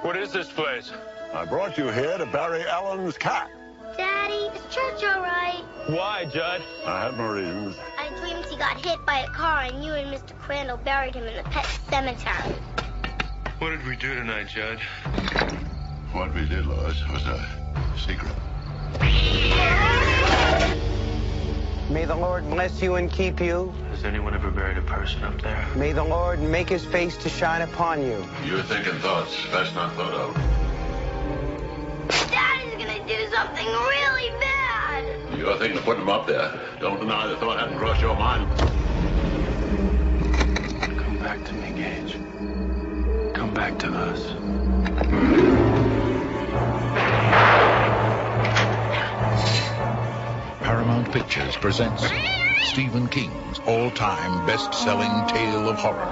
What is this place? I brought you here to bury Alan's cat. Daddy, is church all right? Why, Judd? I have my reasons. I dreamed he got hit by a car and you and Mr. Crandall buried him in the pet cemetery. What did we do tonight, Judd? What we did, Lois, was a secret. May the Lord bless you and keep you. Has anyone ever buried a person up there? May the Lord make his face to shine upon you. You're thinking thoughts best not thought of. Daddy's gonna do something really bad. You're thinking of putting him up there. Don't deny the thought hadn't crossed your mind. Come back to me, Gage. Come back to us. Paramount Pictures presents Stephen King's all-time best-selling tale of horror.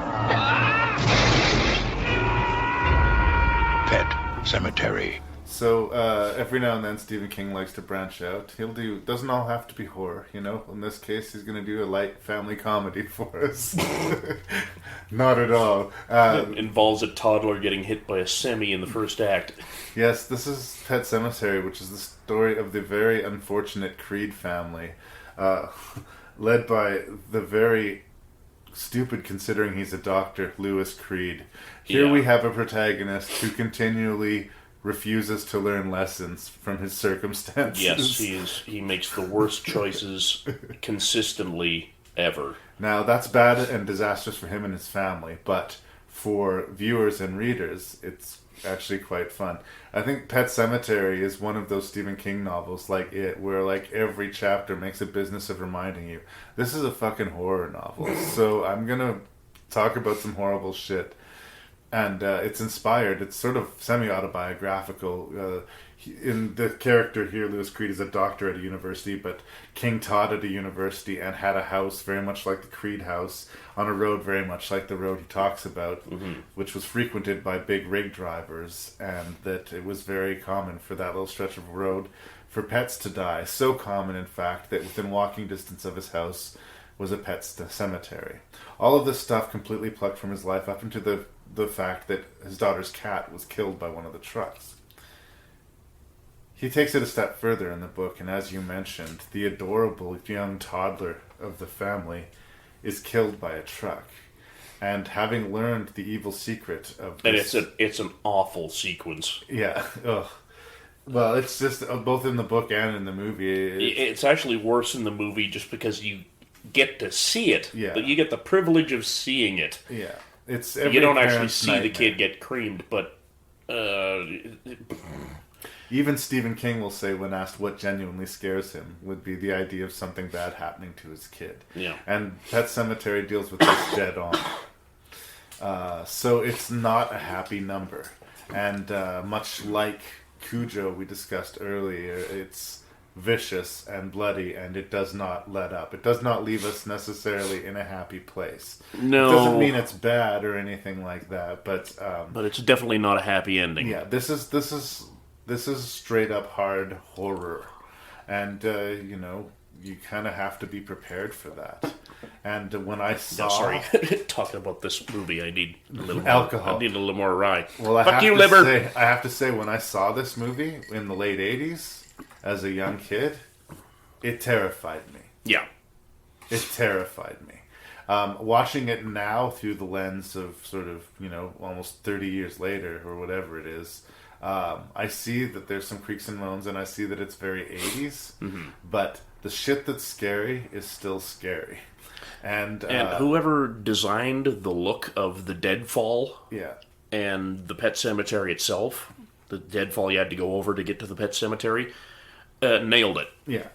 Pet Sematary. So every now and then Stephen King likes to branch out. Doesn't all have to be horror, you know. In this case, he's going to do a light family comedy for us. Not at all. It involves a toddler getting hit by a semi in the first act. Yes, this is Pet Sematary, which is the story of the very unfortunate Creed family, led by the very stupid, considering he's a doctor, Lewis Creed. Here we have a protagonist who continually refuses to learn lessons from his circumstances. Yes, he makes the worst choices consistently ever. Now, that's bad and disastrous for him and his family, but for viewers and readers, it's actually quite fun. I think Pet Sematary is one of those Stephen King novels like it, where like every chapter makes a business of reminding you, this is a fucking horror novel. So I'm gonna talk about some horrible shit. And it's inspired, it's sort of semi-autobiographical. In the character here, Lewis Creed is a doctor at a university, but King taught at a university and had a house very much like the Creed house on a road very much like the road he talks about, which was frequented by big rig drivers, and that it was very common for that little stretch of road for pets to die. So common, in fact, that within walking distance of his house was a pet cemetery. All of this stuff completely plucked from his life up into the fact that his daughter's cat was killed by one of the trucks. He takes it a step further in the book, and as you mentioned, the adorable young toddler of the family is killed by a truck. And having learned the evil secret of this... And it's an awful sequence. Yeah. Ugh. Well, it's just both in the book and in the movie. It's actually worse in the movie just because you get to see it. Yeah. But you get the privilege of seeing it. Yeah. It's you don't actually see the kid get creamed, but... Even Stephen King will say, when asked what genuinely scares him, would be the idea of something bad happening to his kid. Yeah. And Pet Sematary deals with this dead on. So it's not a happy number. And much like Cujo we discussed earlier, it's vicious and bloody, and it does not let up. It does not leave us necessarily in a happy place. No. It doesn't mean it's bad or anything like that, but it's definitely not a happy ending. Yeah, this is straight up hard horror, and you kind of have to be prepared for that. And when I saw, talking about this movie, I need a little alcohol. More, I need a little more rye. Well, I have to say, when I saw this movie in the late '80s as a young kid, it terrified me. Yeah, it terrified me. Watching it now through the lens of sort of almost 30 years later or whatever it is. I see that there's some creaks and moans, and I see that it's very 80s, but the shit that's scary is still scary. And whoever designed the look of the deadfall and the pet cemetery itself, the deadfall you had to go over to get to the pet cemetery, nailed it. Yeah.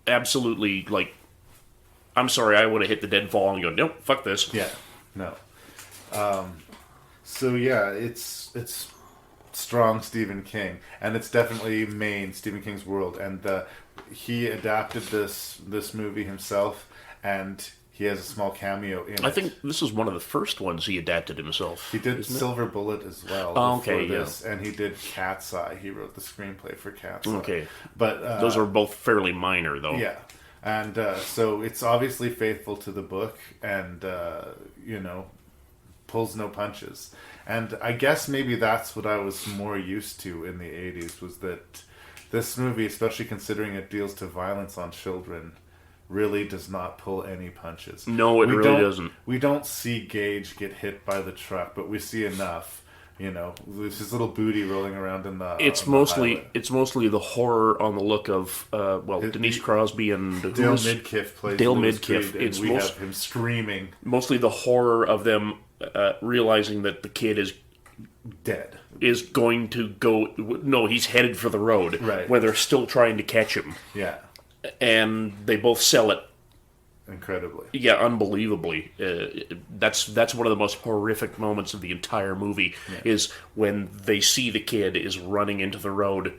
Absolutely, like, I'm sorry, I would have hit the deadfall and go, nope, fuck this. Yeah, no. So yeah, it's strong Stephen King, and it's definitely main Stephen King's world, and he adapted this movie himself, and he has a small cameo in it. I think this is one of the first ones he adapted himself. He did Silver Bullet as well. Oh, okay, this, and he did Cat's Eye. He wrote the screenplay for Cat's Eye. Okay, but those are both fairly minor, though. Yeah, and so it's obviously faithful to the book, and pulls no punches. And I guess maybe that's what I was more used to in the 80s, was that this movie, especially considering it deals to violence on children, really does not pull any punches. No, it really doesn't. We don't see Gage get hit by the truck, but we see enough. You know, there's his little booty rolling around in the. It's mostly the horror on the look of Denise Crosby and Dale Midkiff plays Dale Louis Midkiff. Creed, and we have him screaming. Mostly the horror of them realizing that the kid is dead. Is going to go. No, he's headed for the road. Right. Where they're still trying to catch him. Yeah. And they both sell it. Incredibly. Yeah, unbelievably. That's one of the most horrific moments of the entire movie, is when they see the kid is running into the road,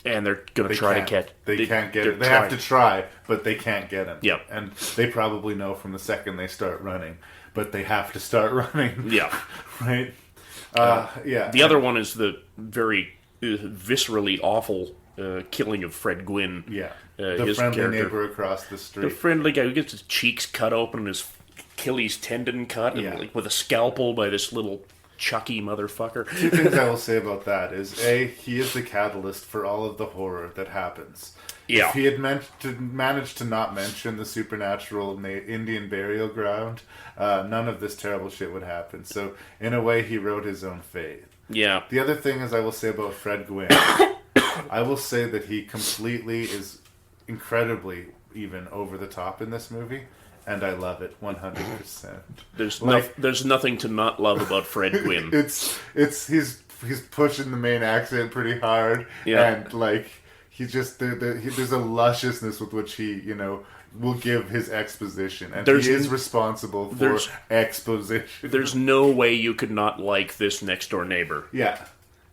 and they're going to try to catch. They can't get it. They have to try, but they can't get him. Yeah. And they probably know from the second they start running, but they have to start running. Yeah. Right? Yeah. The other one is the very viscerally awful killing of Fred Gwynn. Yeah. The his friendly character. neighbor across the street. The friendly guy who gets his cheeks cut open and his Achilles tendon cut, and, with a scalpel by this little Chucky motherfucker. Two things I will say about that is, A, he is the catalyst for all of the horror that happens. Yeah. If he had managed to not mention the supernatural Indian burial ground, none of this terrible shit would happen. So, in a way, he wrote his own fate. Yeah. The other thing is I will say about Fred Gwynn, I will say that he completely is incredibly even over the top in this movie, and I love it 100%. There's nothing to not love about Fred Gwynn. He's pushing the main accent pretty hard, and like he just there's a lusciousness with which he will give his exposition, and he is responsible for exposition. There's no way you could not like this next door neighbor. Yeah.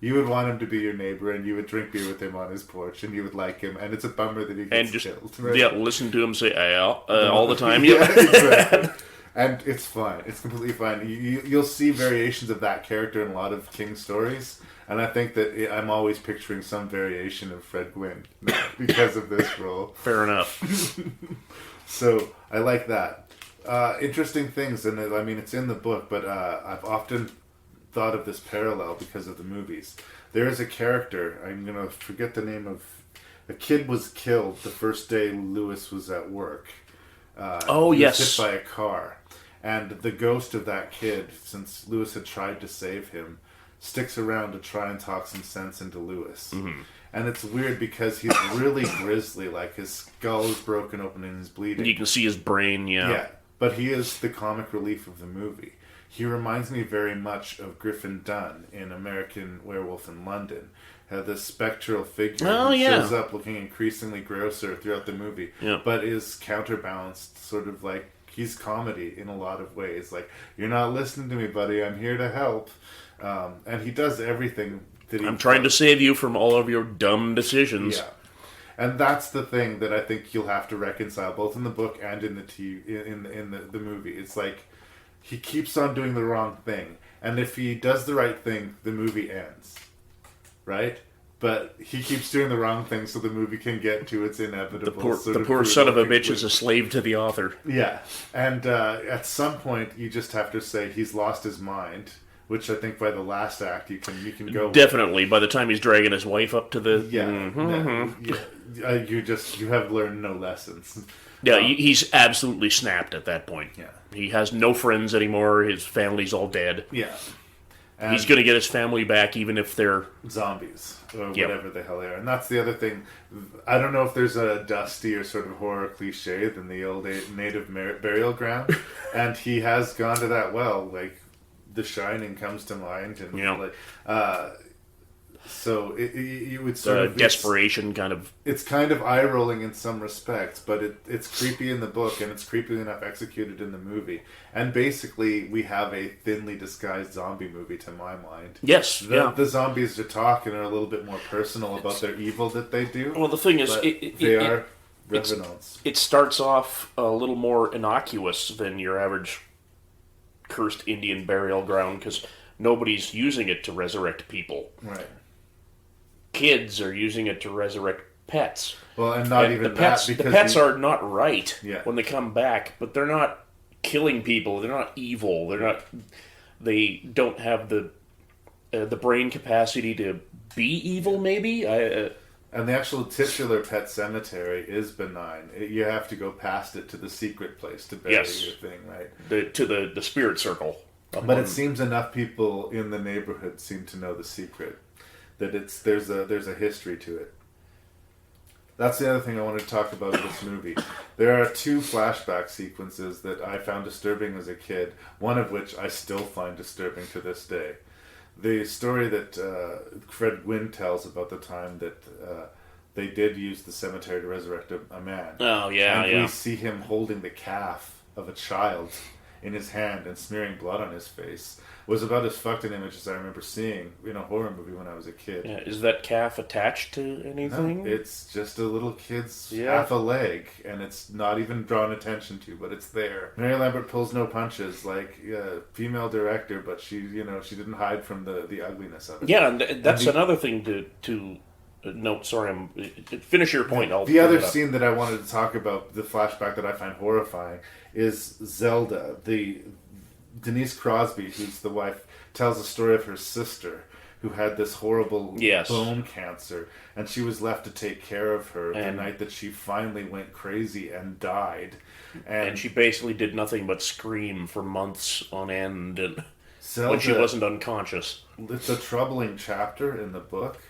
You would want him to be your neighbor, and you would drink beer with him on his porch, and you would like him. And it's a bummer that he gets killed. Right? Yeah, listen to him say all the time. Yeah, exactly. And it's fun. It's completely fun. You'll see variations of that character in a lot of King stories, and I think that I'm always picturing some variation of Fred Gwynn because of this role. Fair enough. So I like that. Interesting things, and I mean it's in the book, but I've often thought of this parallel because of the movies. There is a character, I'm going to forget the name of, a kid was killed the first day Lewis was at work. He was hit by a car. And the ghost of that kid, since Lewis had tried to save him, sticks around to try and talk some sense into Lewis. Mm-hmm. And it's weird because he's really grisly, like his skull is broken open and he's bleeding. You can see his brain, Yeah, but he is the comic relief of the movie. He reminds me very much of Griffin Dunne in American Werewolf in London. This spectral figure who shows up looking increasingly grosser throughout the movie, but is counterbalanced, sort of like he's comedy in a lot of ways. Like, you're not listening to me, buddy, I'm here to help. And he does everything that I'm trying to save you from all of your dumb decisions. Yeah. And that's the thing that I think you'll have to reconcile, both in the book and in the movie. It's like, he keeps on doing the wrong thing. And if he does the right thing, the movie ends. Right? But he keeps doing the wrong thing so the movie can get to its inevitable. The poor son of a bitch is a slave to the author. Yeah. And at some point, you just have to say he's lost his mind. Which I think by the last act, you can go... Definitely. By the time he's dragging his wife up to the... You have learned no lessons. Yeah, he's absolutely snapped at that point. Yeah. He has no friends anymore. His family's all dead. Yeah. And he's going to get his family back even if they're... zombies, or whatever the hell they are. And that's the other thing. I don't know if there's a dustier sort of horror cliche than the old native burial ground. And he has gone to that well. Like, The Shining comes to mind. And so you would sort of desperation kind of. It's kind of eye rolling in some respects, but it's creepy in the book, and it's creepy enough executed in the movie. And basically, we have a thinly disguised zombie movie, to my mind. Yes, the zombies are talking are a little bit more personal about their evil that they do. Well, the thing is, they are Reynolds. It starts off a little more innocuous than your average cursed Indian burial ground because nobody's using it to resurrect people. Right. Kids are using it to resurrect pets. Well, and not even the pets, that. Because the pets are not right when they come back, but they're not killing people. They're not evil. They're not. They don't have the brain capacity to be evil. Maybe And the actual titular Pet Sematary is benign. You have to go past it to the secret place to bury your thing, right? To the spirit circle. But it seems enough people in the neighborhood seem to know the secret that there's a history to it. That's the other thing I wanted to talk about in this movie. There are 2 flashback sequences that I found disturbing as a kid, one of which I still find disturbing to this day. The story that Fred Gwynne tells about the time that they did use the cemetery to resurrect a man. Oh, yeah, and we see him holding the calf of a child in his hand and smearing blood on his face was about as fucked an image as I remember seeing in a horror movie when I was a kid. Yeah, is that calf attached to anything? No, it's just a little kid's half a leg, and it's not even drawn attention to, but it's there. Mary Lambert pulls no punches, like female director, but she didn't hide from the ugliness of it. Yeah, and that's another thing to note. Sorry, finish your point. The other scene that I wanted to talk about, the flashback that I find horrifying, is Zelda, the Denise Crosby, who's the wife, tells the story of her sister who had this horrible bone cancer, and she was left to take care of her the night that she finally went crazy and died. And she basically did nothing but scream for months on end Zelda, when she wasn't unconscious. It's a troubling chapter in the book.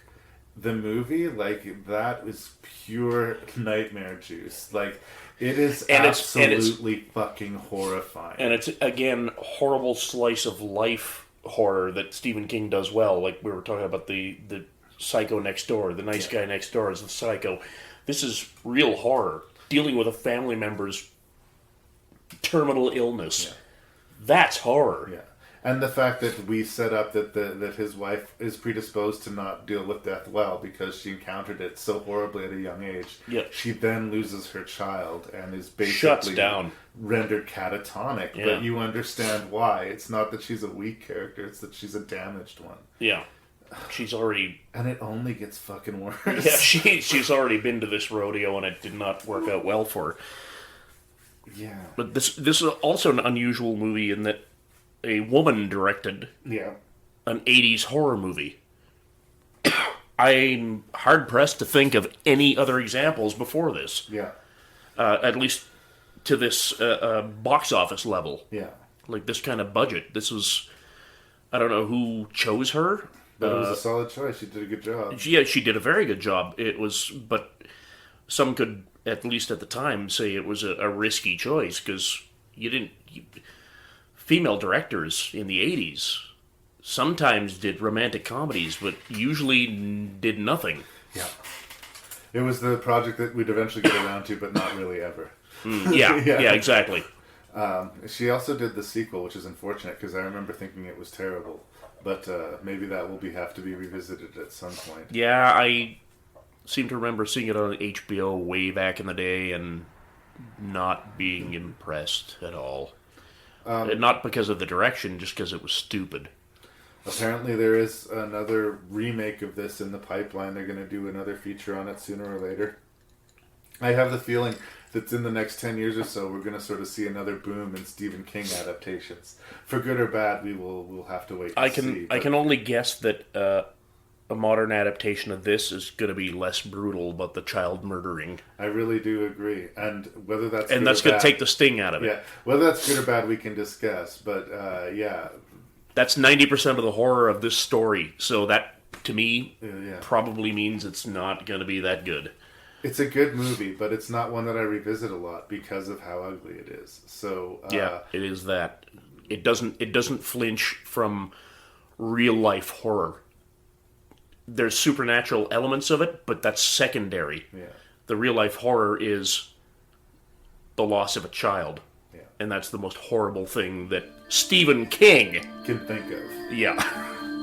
The movie, like, that is pure nightmare juice. Like, it is absolutely fucking horrifying. And it's, again, horrible slice of life horror that Stephen King does well. Like, we were talking about the psycho next door. The nice guy next door is the psycho. This is real horror. Dealing with a family member's terminal illness. Yeah. That's horror. Yeah. And the fact that we set up that his wife is predisposed to not deal with death well because she encountered it so horribly at a young age. Yeah. She then loses her child and is basically shuts down, rendered catatonic. Yeah. But you understand why. It's not that she's a weak character, it's that she's a damaged one. Yeah. She's already... And it only gets fucking worse. Yeah, she's already been to this rodeo and it did not work out well for her. Yeah. But this is also an unusual movie in that a woman directed an 80s horror movie. I'm hard-pressed to think of any other examples before this. Yeah. At least to this box office level. Yeah. Like this kind of budget. This was... I don't know who chose her. But it was a solid choice. She did a good job. Yeah, she did a very good job. It was... But some could, at least at the time, say it was a risky choice because you didn't... Female directors in the 80s sometimes did romantic comedies, but usually did nothing. Yeah. It was the project that we'd eventually get around to, but not really ever. Yeah, exactly. She also did the sequel, which is unfortunate because I remember thinking it was terrible. But maybe that will have to be revisited at some point. Yeah, I seem to remember seeing it on HBO way back in the day and not being impressed at all. Not because of the direction, just because it was stupid. Apparently there is another remake of this in the pipeline. They're going to do another feature on it sooner or later. I have the feeling that in the next 10 years or so, we're going to sort of see another boom in Stephen King adaptations. For good or bad, we'll have to wait and see. I can only guess that a modern adaptation of this is going to be less brutal about the child murdering. I really do agree. And whether that's and that's going to take the sting out of it. Yeah, whether that's good or bad, we can discuss. But yeah, that's 90% of the horror of this story. So that, to me, probably means it's not going to be that good. It's a good movie, but it's not one that I revisit a lot because of how ugly it is. So yeah, it is that. It doesn't flinch from real life horror. There's supernatural elements of it, but that's secondary. Yeah. The real life horror is the loss of a child. Yeah. And that's the most horrible thing that Stephen King can think of. Yeah.